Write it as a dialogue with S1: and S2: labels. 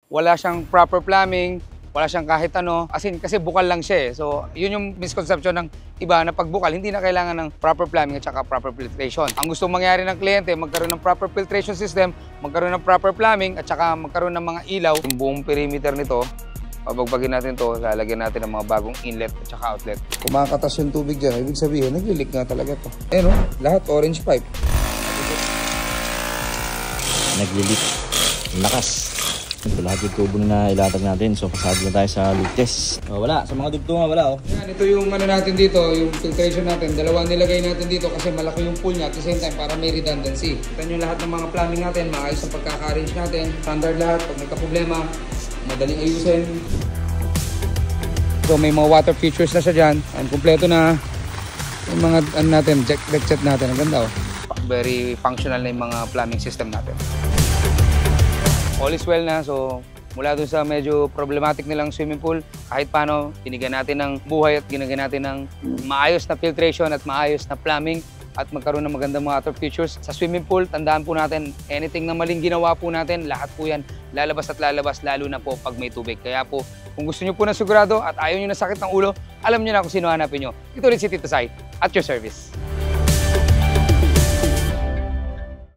S1: wala siyang proper plumbing, wala siyang kahit ano, kasi bukal lang siya eh. So, yun yung misconception ng iba na pag bukal, hindi na kailangan ng proper plumbing at saka proper filtration. Ang gusto mangyari ng kliyente, magkaroon ng proper filtration system, magkaroon ng proper plumbing at saka magkaroon ng mga ilaw. Yung buong perimeter nito, pabagbagin natin to, lalagyan natin ng mga bagong inlet at saka outlet. Kumakatas yung tubig dyan, ibig sabihin, naglilik nga talaga to. Eh no, lahat orange pipe.
S2: Naglilik. Lakas. Ito lahat yung tubo na ilatag natin. So, pasado na tayo sa leak test. Wala. Sa mga dugtungan, wala.
S1: Yan, ito yung ano natin dito, yung filtration natin. Dalawa nilagay natin dito kasi malaki yung pool niya at the same time para may redundancy. Kita nyo lahat ng mga plumbing natin, maayos ang pagkaka-arrange natin. Standard lahat. Pag may kaproblema, madaling ayusin. So, may mga water features na siya dyan. And kumpleto na yung mga ano natin, deck set natin. Ang ganda oh. Very functional na yung mga plumbing system natin. All is well na, so mula dun sa medyo problematic nilang swimming pool, kahit paano, binigyan natin ng buhay at ginagyan natin ng maayos na filtration at maayos na plumbing at magkaroon ng magandang mga water features. Sa swimming pool, tandaan po natin, anything na maling ginawa po natin, lahat po yan lalabas at lalabas, lalo na po pag may tubig. Kaya po, kung gusto nyo po na sigurado at ayaw nyo na sakit ng ulo, alam nyo na kung sino hanapin nyo. Ito rin si Tito Sai at your service.